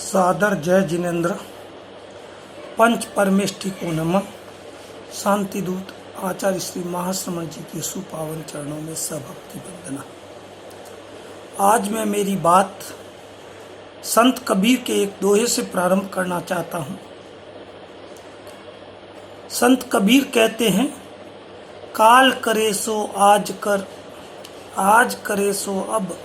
सादर जय जिनेन्द्र। पंच परमेष्टि को नमन। शांति दूत आचार्य श्री महाश्रमण जी के सुपावन चरणों में सभक्ति वंदना। आज मैं मेरी बात संत कबीर के एक दोहे से प्रारंभ करना चाहता हूँ। संत कबीर कहते हैं, काल करे सो आज कर, आज करे सो अब,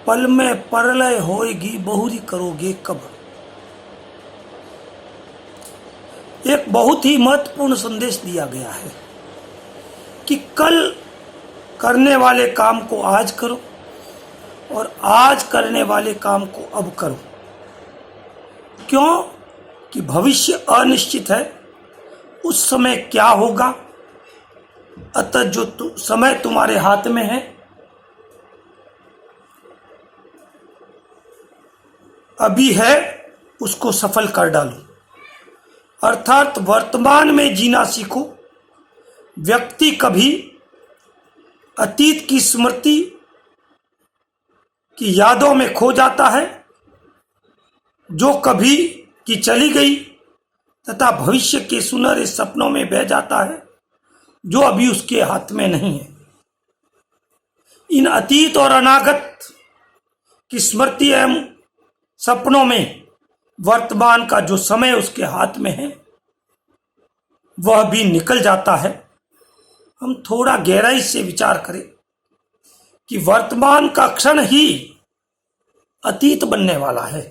पल में परलय होएगी बहुरी करोगे कब। एक बहुत ही महत्वपूर्ण संदेश दिया गया है कि कल करने वाले काम को आज करो और आज करने वाले काम को अब करो। क्यों कि भविष्य अनिश्चित है, उस समय क्या होगा। अतः जो समय तुम्हारे हाथ में है, अभी है, उसको सफल कर डालो। अर्थात वर्तमान में जीना सीखो। व्यक्ति कभी अतीत की स्मृति की यादों में खो जाता है, जो कभी की चली गई, तथा भविष्य के सुनहरे सपनों में बह जाता है, जो अभी उसके हाथ में नहीं है। इन अतीत और अनागत की स्मृति एवं सपनों में वर्तमान का जो समय उसके हाथ में है, वह भी निकल जाता है। हम थोड़ा गहराई से विचार करें कि वर्तमान का क्षण ही अतीत बनने वाला है,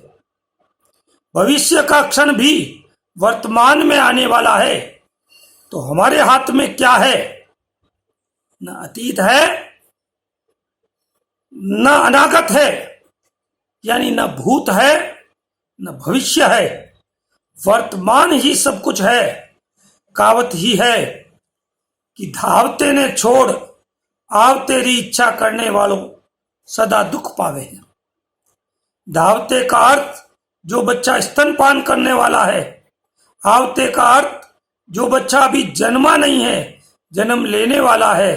भविष्य का क्षण भी वर्तमान में आने वाला है। तो हमारे हाथ में क्या है? न अतीत है, न अनागत है, यानी न भूत है न भविष्य है, वर्तमान ही सब कुछ है। कहावत ही है कि धावते ने छोड़ आव तेरी इच्छा करने वालों सदा दुख पावे हैं। धावते का अर्थ जो बच्चा स्तनपान करने वाला है, आवते का अर्थ जो बच्चा अभी जन्मा नहीं है, जन्म लेने वाला है।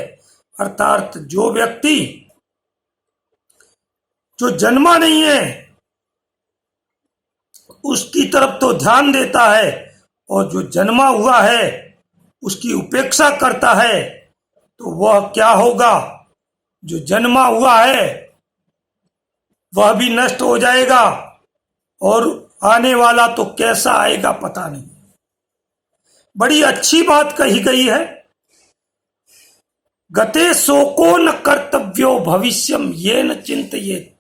अर्थात जो व्यक्ति जो जन्मा नहीं है उसकी तरफ तो ध्यान देता है, और जो जन्मा हुआ है उसकी उपेक्षा करता है, तो वह क्या होगा? जो जन्मा हुआ है वह भी नष्ट हो जाएगा, और आने वाला तो कैसा आएगा पता नहीं। बड़ी अच्छी बात कही गई है, गते शोको न कर्तव्यो भविष्यम येन चिंतयेत्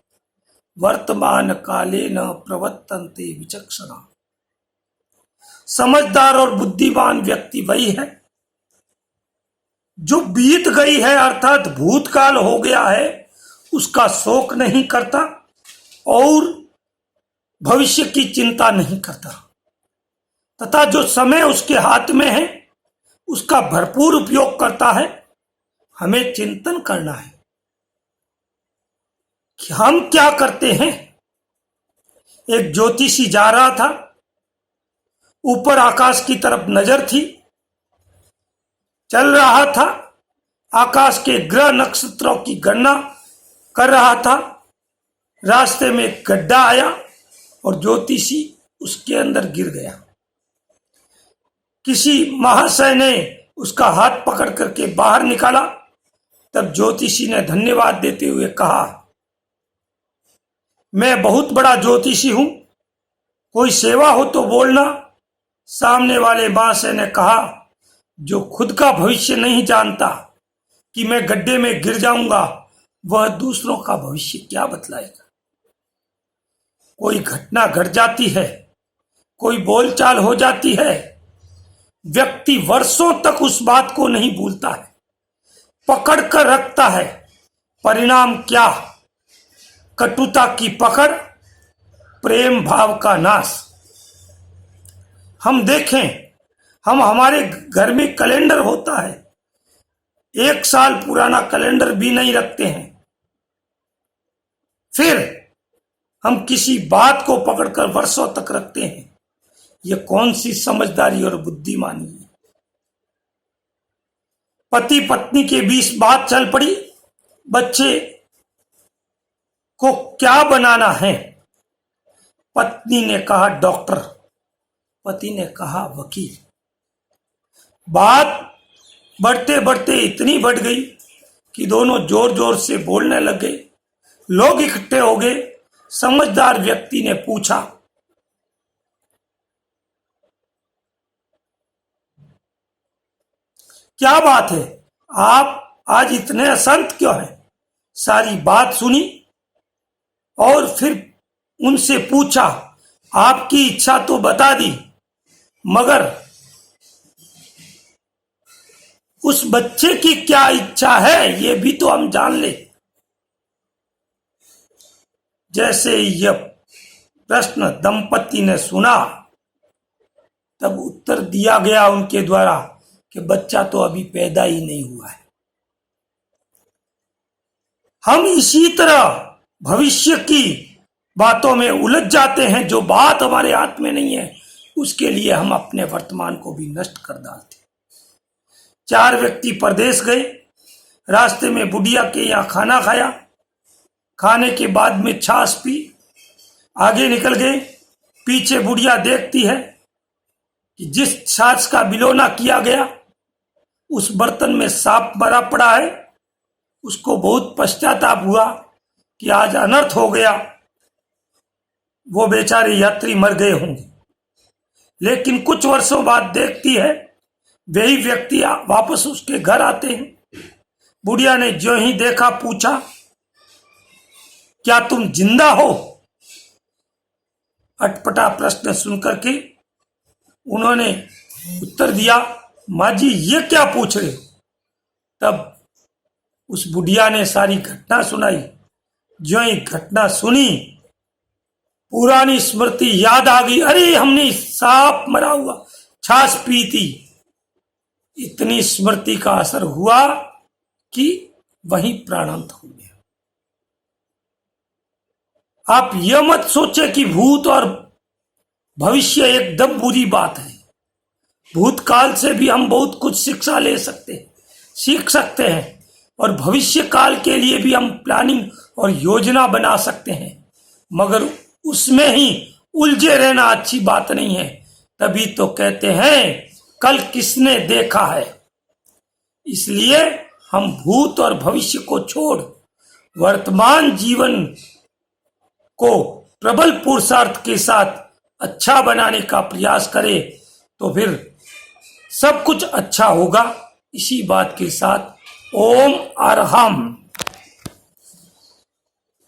वर्तमान काले न प्रवर्तन्ते विचक्षणा। समझदार और बुद्धिमान व्यक्ति वही है जो बीत गई है, अर्थात भूतकाल हो गया है, उसका शोक नहीं करता और भविष्य की चिंता नहीं करता, तथा जो समय उसके हाथ में है उसका भरपूर उपयोग करता है। हमें चिंतन करना है कि हम क्या करते हैं। एक ज्योतिषी जा रहा था, ऊपर आकाश की तरफ नजर थी, चल रहा था, आकाश के ग्रह नक्षत्रों की गणना कर रहा था। रास्ते में एक गड्ढा आया और ज्योतिषी उसके अंदर गिर गया। किसी महाशय ने उसका हाथ पकड़ करके बाहर निकाला। तब ज्योतिषी ने धन्यवाद देते हुए कहा, मैं बहुत बड़ा ज्योतिषी हूं, कोई सेवा हो तो बोलना। सामने वाले महाशय ने कहा, जो खुद का भविष्य नहीं जानता कि मैं गड्ढे में गिर जाऊंगा, वह दूसरों का भविष्य क्या बतलाएगा। कोई घटना घट जाती है, कोई बोलचाल हो जाती है, व्यक्ति वर्षों तक उस बात को नहीं भूलता है, पकड़ कर रखता है। परिणाम क्या? कटुता की पकड़, प्रेम भाव का नाश। हम देखें, हम हमारे घर में कैलेंडर होता है, 1 साल पुराना कैलेंडर भी नहीं रखते हैं। फिर हम किसी बात को पकड़कर वर्षों तक रखते हैं। यह कौन सी समझदारी और बुद्धिमानी है? पति पत्नी के बीच बात चल पड़ी, बच्चे को क्या बनाना है, पत्नी ने कहा डॉक्टर, पति ने कहा वकील। बात बढ़ते बढ़ते इतनी बढ़ गई कि दोनों जोर जोर से बोलने लगे। लोग इकट्ठे हो गए। समझदार व्यक्ति ने पूछा, क्या बात है, आप आज इतने अशांत क्यों हैं? सारी बात सुनी और फिर उनसे पूछा, आपकी इच्छा तो बता दी, मगर उस बच्चे की क्या इच्छा है ये भी तो हम जान ले। जैसे यह प्रश्न दंपति ने सुना, तब उत्तर दिया गया उनके द्वारा कि बच्चा तो अभी पैदा ही नहीं हुआ है। हम इसी तरह भविष्य की बातों में उलझ जाते हैं। जो बात हमारे हाथ में नहीं है, उसके लिए हम अपने वर्तमान को भी नष्ट कर डालते हैं। 4 व्यक्ति परदेश गए। रास्ते में बुढ़िया के यहाँ खाना खाया। खाने के बाद में छाछ पी, आगे निकल गए। पीछे बुढ़िया देखती है कि जिस छाछ का बिलोना किया गया उस बर्तन में सांप मरा पड़ा है। उसको बहुत पश्चाताप हुआ कि आज अनर्थ हो गया, वो बेचारे यात्री मर गए होंगे। लेकिन कुछ वर्षों बाद देखती है वही व्यक्ति वापस उसके घर आते हैं। बुढ़िया ने जो ही देखा पूछा, क्या तुम जिंदा हो? अटपटा प्रश्न सुनकर के उन्होंने उत्तर दिया, माँ जी ये क्या पूछ रहे? तब उस बुढ़िया ने सारी घटना सुनाई। जो ही घटना सुनी, पुरानी स्मृति याद आ गई। अरे हमने सांप मरा हुआ छाछ पी थी। इतनी स्मृति का असर हुआ कि वहीं प्राणांत हो गया। आप यह मत सोचे कि भूत और भविष्य एकदम बुरी बात है। भूतकाल से भी हम बहुत कुछ शिक्षा ले सकते हैं, सीख सकते हैं, और भविष्य काल के लिए भी हम प्लानिंग और योजना बना सकते हैं। मगर उसमें ही उलझे रहना अच्छी बात नहीं है। तभी तो कहते हैं कल किसने देखा है। इसलिए हम भूत और भविष्य को छोड़ वर्तमान जीवन को प्रबल पुरुषार्थ के साथ अच्छा बनाने का प्रयास करें, तो फिर सब कुछ अच्छा होगा। इसी बात के साथ ओम अरहम।